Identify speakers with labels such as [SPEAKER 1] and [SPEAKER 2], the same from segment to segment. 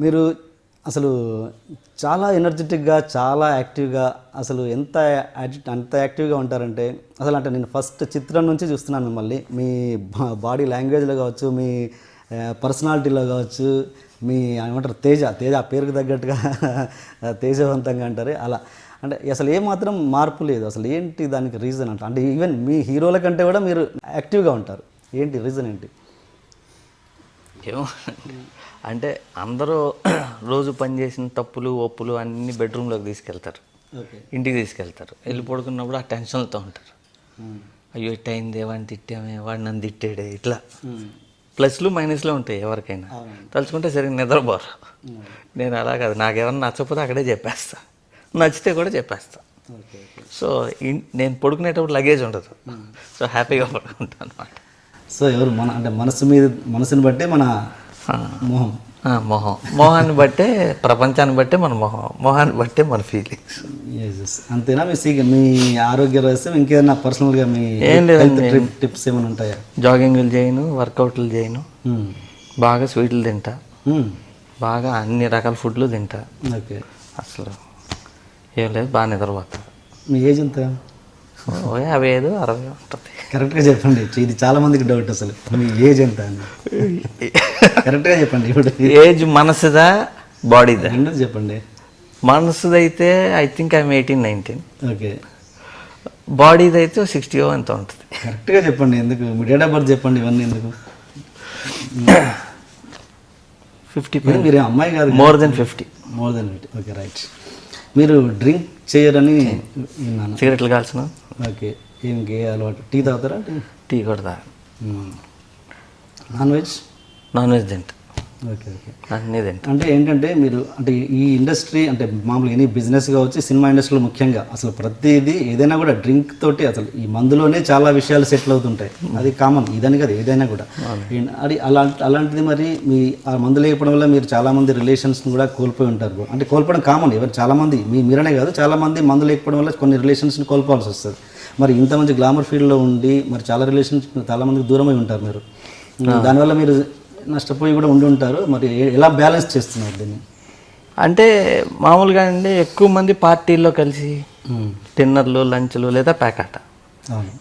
[SPEAKER 1] మీరు అసలు చాలా ఎనర్జెటిక్గా, చాలా యాక్టివ్గా, అసలు అంత యాక్టివ్గా ఉంటారంటే అసలు అంటే నేను ఫస్ట్ చిత్రం నుంచి చూస్తున్నాను మిమ్మల్ని. మీ బాడీ లాంగ్వేజ్లో కావచ్చు, మీ పర్సనాలిటీలో కావచ్చు, మీ ఏమంటారు తేజ ఆ పేరుకు తగ్గట్టుగా తేజవంతంగా అంటారు అలా. అంటే అసలు ఏమాత్రం మార్పు లేదు. అసలు ఏంటి దానికి రీజన్ అంటే ఈవెన్ మీ హీరోల కంటే కూడా మీరు యాక్టివ్గా ఉంటారు. ఏంటి రీజన్ ఏంటి?
[SPEAKER 2] ఏమో అంటే అందరూ రోజు పనిచేసిన తప్పులు ఒప్పులు అన్నీ బెడ్రూమ్లోకి తీసుకెళ్తారు, ఇంటికి తీసుకెళ్తారు. వెళ్ళి పడుకున్నప్పుడు ఆ టెన్షన్లతో ఉంటారు. అయ్యో ఇట్ అయింది, వాడిని తిట్టామే, వాడు నన్ను తిట్టాడే, ఇట్లా ప్లస్లు మైనస్లు ఉంటాయి ఎవరికైనా. తలుచుకుంటే సరిగ్గా నిద్రపోరు. నేను అలా కాదు, నాకేమన్నా నచ్చకపోతే అక్కడే చెప్పేస్తా, నచ్చితే కూడా చెప్పేస్తా. సో నేను పడుకునేటప్పుడు లగేజ్ ఉండదు, సో హ్యాపీగా పడుకుంటాను అనమాట.
[SPEAKER 1] సో ఎవరు మన అంటే మనసుని బట్టే మన
[SPEAKER 2] మొహాన్ని బట్టే ప్రపంచాన్ని బట్టే మన మొహాన్ని బట్టే మన ఫీలింగ్స్.
[SPEAKER 1] అంతేనా? మీ ఆరోగ్య రహస్యం ఇంకేదైనా పర్సనల్గా మీ
[SPEAKER 2] ఏం లేదండి,
[SPEAKER 1] టిప్స్ ఏమైనా ఉంటాయా?
[SPEAKER 2] జాగింగ్లు చేయను, వర్కౌట్లు చేయను, బాగా స్వీట్లు తింటా, బాగా అన్ని రకాల ఫుడ్లు తింటా.
[SPEAKER 1] ఓకే.
[SPEAKER 2] అసలు ఏం లేదు, బాగా నిద్రపోతా.
[SPEAKER 1] మీ ఏజ్ ఎంత?
[SPEAKER 2] 55, 60 ఉంటుంది.
[SPEAKER 1] కరెక్ట్గా చెప్పండి, ఇది చాలా మందికి డౌట్. అసలు మీ ఏజ్ ఎంత అని కరెక్ట్గా చెప్పండి. ఇప్పుడు
[SPEAKER 2] ఏజ్ మనసుదా బాడీదా?
[SPEAKER 1] రెండు చెప్పండి.
[SPEAKER 2] మనసుదైతే ఐ థింక్ ఐఎమ్ 18, 19.
[SPEAKER 1] ఓకే.
[SPEAKER 2] బాడీది అయితే 60 ఎంత ఉంటుంది.
[SPEAKER 1] కరెక్ట్గా చెప్పండి. ఎందుకు మీ డేట్ ఆఫ్ బర్త్ చెప్పండి, ఇవన్నీ ఎందుకు?
[SPEAKER 2] 50.
[SPEAKER 1] మీరు అమ్మాయి కాదు,
[SPEAKER 2] మోర్ దెన్ 50.
[SPEAKER 1] Okay, right. మీరు డ్రింక్ చేయరని విన్నాను.
[SPEAKER 2] సిగరెట్లు కాల్సిన.
[SPEAKER 1] ఓకే. ఏం అలవాటు? టీ తాగుతారా?
[SPEAKER 2] టీ కూడా తాగు.
[SPEAKER 1] నాన్ వెజ్
[SPEAKER 2] తింటా.
[SPEAKER 1] ఓకే.
[SPEAKER 2] అన్నీ తింటా.
[SPEAKER 1] అంటే ఏంటంటే మీరు అంటే ఈ ఇండస్ట్రీ అంటే మామూలుగా ఎనీ బిజినెస్ కావచ్చు, సినిమా ఇండస్ట్రీలో ముఖ్యంగా అసలు ప్రతిదీ ఏదైనా కూడా డ్రింక్ తోటి, అసలు ఈ మందులోనే చాలా విషయాలు సెటిల్ అవుతుంటాయి. అది కామన్, ఇదని కదా ఏదైనా కూడా. అది అలాంటిది మరి మీ ఆ మందు లేకపోవడం వల్ల మీరు చాలామంది రిలేషన్స్ని కూడా కోల్పోయి ఉంటారు. అంటే కోల్పోవడం కామన్, ఎవరు చాలామంది, మీరనే కాదు, చాలామంది మందు లేకపోవడం వల్ల కొన్ని రిలేషన్స్ని కోల్పోవాల్సి వస్తుంది. మరి ఇంత మంచి గ్లామర్ ఫీల్డ్లో ఉండి మరి చాలామందికి దూరమై ఉంటారు మీరు. దానివల్ల మీరు నష్టపోయి కూడా ఉండి ఉంటారు. మరి ఎలా బ్యాలెన్స్ చేస్తున్నారు దీన్ని?
[SPEAKER 2] అంటే మామూలుగా అండి, ఎక్కువ మంది పార్టీల్లో కలిసి డిన్నర్లు, లంచ్లు లేదా ప్యాకాట,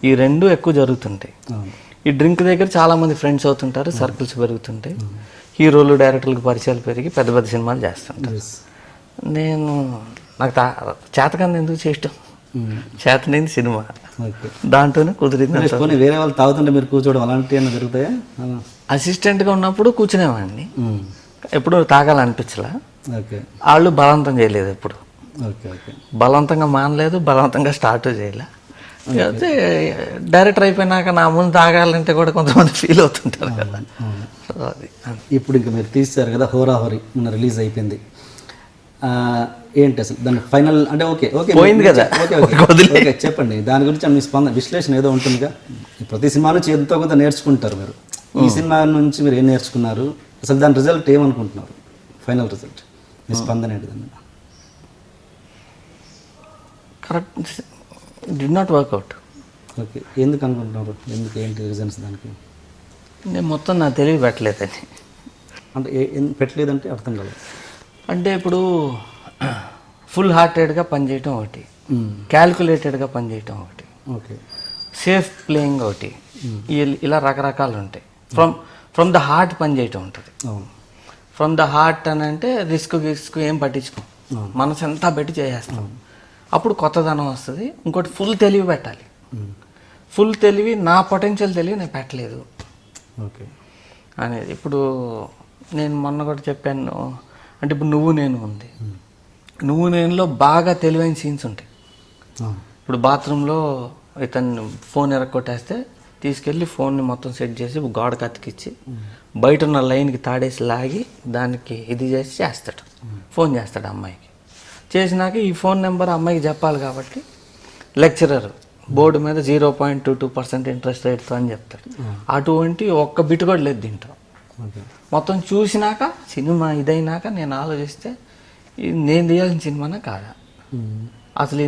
[SPEAKER 2] ఈ రెండు ఎక్కువ జరుగుతుంటాయి. ఈ డ్రింక్ దగ్గర చాలామంది ఫ్రెండ్స్ అవుతుంటారు, సర్కిల్స్ పెరుగుతుంటాయి, హీరోలు డైరెక్టర్లకు పరిచయాలు పెరిగి పెద్ద పెద్ద సినిమాలు చేస్తుంటారు. నాకు చేతకంది ఎందుకు చేయటం, చేతనైంది సినిమా, దాంట్లోనే కుదిరింది.
[SPEAKER 1] వేరే వాళ్ళు తాగుతుంటే మీరు కూర్చోవడం అలాంటివి ఏమైనా జరుగుతాయా?
[SPEAKER 2] అసిస్టెంట్గా ఉన్నప్పుడు కూర్చునేవాడిని, ఎప్పుడు తాగాలనిపించలా.
[SPEAKER 1] ఓకే.
[SPEAKER 2] వాళ్ళు బలవంతం చేయలేదు, ఎప్పుడు
[SPEAKER 1] ఓకే.
[SPEAKER 2] బలవంతంగా మానలేదు, బలవంతంగా స్టార్ట్ చేయలే. అయితే డైరెక్టర్ అయిపోయినాక నా ముందు తాగాలంటే కూడా కొంతమంది ఫీల్ అవుతుంటారు కదా. అది
[SPEAKER 1] ఇప్పుడు ఇంకా మీరు తీస్తారు కదా హోరాహోరీ, మొన్న రిలీజ్ అయిపోయింది. ఏంటి అసలు దాని ఫైనల్ అంటే ఓకే
[SPEAKER 2] పోయింది కదా,
[SPEAKER 1] ఓకే చెప్పండి. దాని గురించి మీ విశ్లేషణ ఏదో ఉంటుందిగా. ప్రతి సినిమా నుంచి ఎంతో కొంత నేర్చుకుంటారు మీరు. ఈ సినిమా నుంచి మీరు ఏం నేర్చుకున్నారు? అసలు దాని రిజల్ట్ ఏమనుకుంటున్నారు? ఫైనల్ రిజల్ట్ మీ స్పందన ఏంటి? దాన్ని
[SPEAKER 2] correct did not work out.
[SPEAKER 1] Okay. ఎందుకు అనుకుంటున్నారు? ఏంటి రీజన్స్ దానికి?
[SPEAKER 2] నేను మొత్తం నా తెలివి పెట్టలేదని.
[SPEAKER 1] అంటే పెట్టలేదంటే అర్థం కాలేదు.
[SPEAKER 2] అంటే ఇప్పుడు ఫుల్ హార్టెడ్గా పనిచేయటం ఒకటి, క్యాల్కులేటెడ్గా పనిచేయటం ఒకటి,
[SPEAKER 1] ఓకే,
[SPEAKER 2] సేఫ్ ప్లేయింగ్ ఒకటి, ఇలా రకరకాలు ఉంటాయి. ఫ్రమ్ ద హార్ట్ పనిచేయటం ఉంటుంది. ఫ్రమ్ ద హార్ట్ అని అంటే రిస్క్ ఏం పట్టించుకోం, మనసు ఎంత పెట్టి చేసేస్తాం. అప్పుడు కొత్తదనం వస్తుంది. ఇంకోటి ఫుల్ తెలివి పెట్టాలి. ఫుల్ తెలివి, నా పొటెన్షియల్ తెలివి నేను పెట్టలేదు
[SPEAKER 1] ఓకే
[SPEAKER 2] అనేది. ఇప్పుడు నేను మొన్న కూడా చెప్పాను, అంటే ఇప్పుడు నువ్వు నేను ఉంది, నువ్వు నేనులో బాగా తెలివైన సీన్స్ ఉంటాయి. ఇప్పుడు బాత్రూంలో ఇతను ఫోన్ ఎరగొట్టేస్తే తీసుకెళ్ళి ఫోన్ని మొత్తం సెట్ చేసి గోడకు అతికిచ్చి బయట ఉన్న లైన్కి తాడేసి లాగి దానికి ఇది చేసి చేస్తాడు, ఫోన్ చేస్తాడు అమ్మాయికి. చేసినాక ఈ ఫోన్ నెంబర్ అమ్మాయికి చెప్పాలి కాబట్టి లెక్చరర్ బోర్డు మీద 0.22% ఇంట్రెస్ట్ రేట్తో అని చెప్తాడు. అటువంటి ఒక్క బిట్ కూడా లేదు దీంట్లో. మొత్తం చూసినాక సినిమా ఇదైనాక నేను ఆలోచిస్తే నేను తీయాల్సిన సినిమానా కాదా, అసలు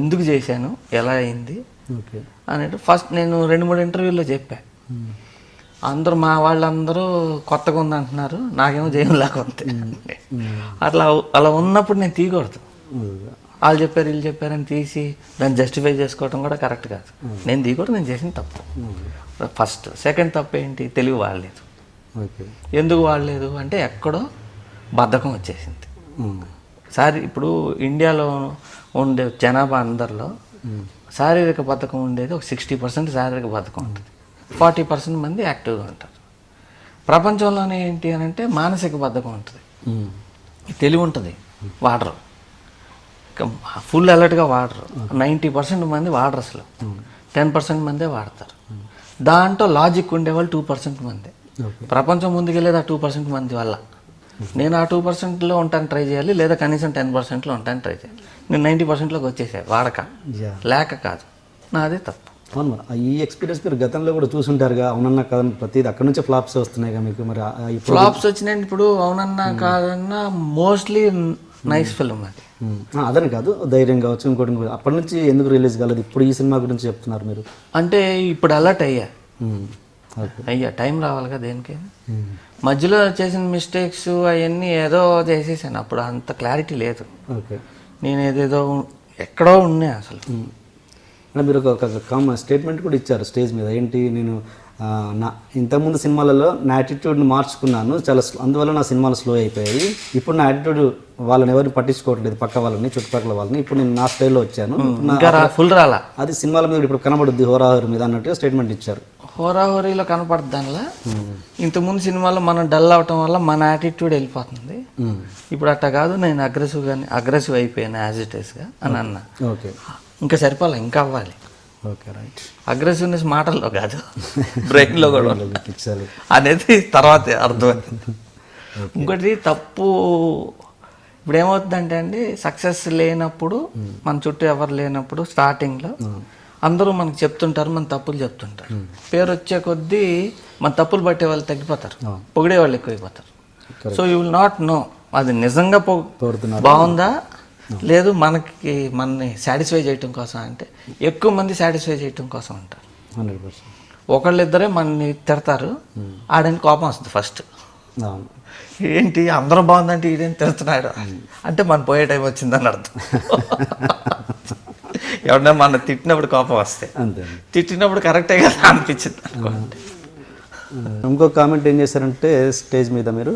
[SPEAKER 2] ఎందుకు చేశాను, ఎలా అయింది అనేది ఫస్ట్ నేను 2-3 ఇంటర్వ్యూల్లో చెప్పా. అందరూ మా వాళ్ళందరూ కొత్తగా ఉంది అంటున్నారు, నాకేమో జయంలాగా ఉంది. అలా ఉన్నప్పుడు నేను తీయకూడదు. వాళ్ళు చెప్పారు వీళ్ళు చెప్పారని తీసి దాన్ని జస్టిఫై చేసుకోవడం కూడా కరెక్ట్ కాదు. నేను తీయకూడదు, నేను చేసిన తప్పు ఫస్ట్. సెకండ్ తప్పు ఏంటి, తెలివి వాడలేదు. ఎందుకు వాడలేదు అంటే ఎక్కడో బద్ధకం వచ్చేసింది. ఇప్పుడు ఇండియాలో ఉండే జనాభా అందరిలో శారీరక బద్ధకం ఉండేది ఒక 60% శారీరక బద్ధకం ఉంటుంది, 40% మంది యాక్టివ్గా ఉంటారు. ప్రపంచంలోనే ఏంటి అని అంటే మానసిక బద్ధకం ఉంటుంది. తెలివి ఉంటుంది, వాడరు, ఫుల్ అలర్ట్గా వాడరు. 90% మంది వాడరు, అసలు 10% మందే వాడతారు. దాంట్లో లాజిక్ ఉండేవాళ్ళు 2% మంది. ప్రపంచం ముందుకెళ్ళేది ఆ 2% మంది వల్ల. నేను ఆ 2%లో ఉంటాను ట్రై చేయాలి, లేదా కనీసం 10%లో ఉంటాను ట్రై చేయాలి. నేను 90%లోకి వచ్చేసాను, వాడక లేక కాదు, నాదే తప్పు.
[SPEAKER 1] అవును, మరి ఈ ఎక్స్పీరియన్స్ మీరు గతంలో కూడా చూసుంటారుగా. అవునన్నా కాదన్న ప్రతిదీ అక్కడ నుంచే ఫ్లాప్స్ వస్తున్నాయి మీకు. మరి
[SPEAKER 2] ఫ్లాప్స్ వచ్చినాయి. ఇప్పుడు అవునన్నా కాదన్నా మోస్ట్లీ నైస్ ఫిల్మ్ అది.
[SPEAKER 1] అదని కాదు, ధైర్యం కావచ్చు, ఇంకోటి అప్పటి నుంచి ఎందుకు రిలీజ్ కాలేదు, ఇప్పుడు ఈ సినిమా గురించి చెప్తున్నారు మీరు?
[SPEAKER 2] అంటే ఇప్పుడు అలర్ట్ అయ్యా టైం రావాలిగా దేనికి. మధ్యలో చేసిన మిస్టేక్స్ అవన్నీ ఏదో చేసేసాను, అప్పుడు అంత క్లారిటీ లేదు. నేను ఏదేదో ఎక్కడో ఉన్నాయి అసలు.
[SPEAKER 1] అంటే మీరు ఒక స్టేట్మెంట్ కూడా ఇచ్చారు స్టేజ్ మీద, ఏంటి, నేను నా ఇంతకుముందు సినిమాలలో నా యాటిట్యూడ్ని మార్చుకున్నాను చాలా, అందువల్ల నా సినిమాలు స్లో అయిపోయాయి. ఇప్పుడు నా యాటిట్యూడ్ వాళ్ళని ఎవరిని పట్టించుకోవట్లేదు, పక్క వాళ్ళని, చుట్టుపక్కల వాళ్ళని. ఇప్పుడు నేను నా స్టైల్లో వచ్చాను,
[SPEAKER 2] ఫుల్ రాలా.
[SPEAKER 1] అది సినిమాల మీద ఇప్పుడు కనబడుద్ది హోరాహోరీ మీద అన్నట్టుగా స్టేట్మెంట్ ఇచ్చారు.
[SPEAKER 2] హోరాహోరీలో కనపడుద్ది దానిలో. ఇంతకుముందు సినిమాలో మనం డల్ అవటం వల్ల మన యాటిట్యూడ్ వెళ్ళిపోతుంది. ఇప్పుడు అట్టా కాదు, నేను అగ్రెసివ్ అయిపోయాను యాజ్ ఇట్ ఈస్గా అని అన్నా.
[SPEAKER 1] ఓకే,
[SPEAKER 2] ఇంకా సరిపోలే, ఇంకా అవ్వాలి.
[SPEAKER 1] Okay, right.
[SPEAKER 2] అగ్రెసివ్నెస్ మాటల్లో కాదు, బ్రెయిన్లో కూడా
[SPEAKER 1] ఇచ్చారు
[SPEAKER 2] అనేది తర్వాత అర్థమైంది. ఇంకోటి తప్పు ఇప్పుడు ఏమవుతుందంటే అండి, సక్సెస్ లేనప్పుడు, మన చుట్టూ ఎవరు లేనప్పుడు స్టార్టింగ్లో అందరూ మనకు చెప్తుంటారు, మన తప్పులు చెప్తుంటారు. పేరు వచ్చే కొద్దీ మన తప్పులు పట్టే వాళ్ళు తగ్గిపోతారు, పొగిడే వాళ్ళు ఎక్కువైపోతారు. So you will not know అది నిజంగా బాగుందా లేదు, మనని సాటిస్ఫై చేయటం కోసం అంటే ఎక్కువ మంది సాటిస్ఫై చేయటం కోసం ఉంటారు.
[SPEAKER 1] 100%.
[SPEAKER 2] ఒకళ్ళిద్దరే మనని తిడతారు, ఆడని కోపం వస్తుంది ఫస్ట్. ఏంటి అందరూ బాగుందంటే ఈడేం తిడుతున్నాడు అంటే మన పోయే టైం వచ్చిందని అర్థం. ఎవడన్నా మన తిట్టినప్పుడు కోపం వస్తే, తిట్టినప్పుడు కరెక్టే కదా అనిపించింది అనుకోండి.
[SPEAKER 1] ఇంకో కామెంట్ ఏం చేశారంటే స్టేజ్ మీద మీరు,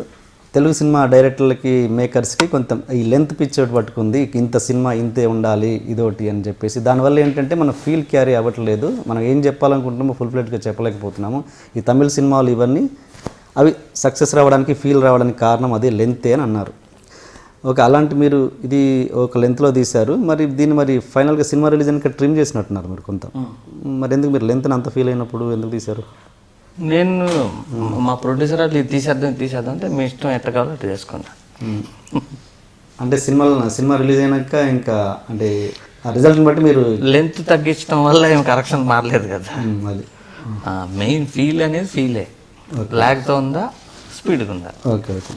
[SPEAKER 1] తెలుగు సినిమా డైరెక్టర్లకి, మేకర్స్కి కొంత ఈ లెంత్ పిచ్ పట్టుకుంది, ఇంత సినిమా ఇంతే ఉండాలి ఇదోటి అని చెప్పేసి. దానివల్ల ఏంటంటే మన ఫీల్ క్యారీ అవ్వట్లేదు, మనం ఏం చెప్పాలనుకుంటున్నామో ఫుల్ ఫ్లెడ్గా చెప్పలేకపోతున్నాము. ఈ తమిళ సినిమాలు ఇవన్నీ అవి సక్సెస్ రావడానికి, ఫీల్ రావడానికి కారణం అదే లెంతే అని అన్నారు. ఓకే, అలాంటి మీరు ఇది ఒక లెంత్లో తీశారు, మరి దీన్ని మరి ఫైనల్గా సినిమా రిలీజ్ అని ట్రిమ్ చేసినట్టున్నారు మీరు కొంత. మరి ఎందుకు మీరు లెంత్ని అంత ఫీల్ అయినప్పుడు ఎందుకు తీశారు?
[SPEAKER 2] నేను మా ప్రొడ్యూసర్ అట్లా ఇది తీసేద్దాం అంటే మీ ఇష్టం ఎట్లా కావాలో అట్లా చేసుకున్నాను.
[SPEAKER 1] అంటే సినిమా రిలీజ్ అయినాక ఇంకా అంటే ఆ రిజల్ట్ని బట్టి మీరు
[SPEAKER 2] లెంత్ తగ్గించడం వల్ల ఏం కరెక్షన్ మారలేదు కదా.
[SPEAKER 1] అది
[SPEAKER 2] మెయిన్ ఫీల్ అనేది ఫీలే, బ్లాక్తో ఉందా స్పీడ్గా ఉందా.
[SPEAKER 1] Okay okay.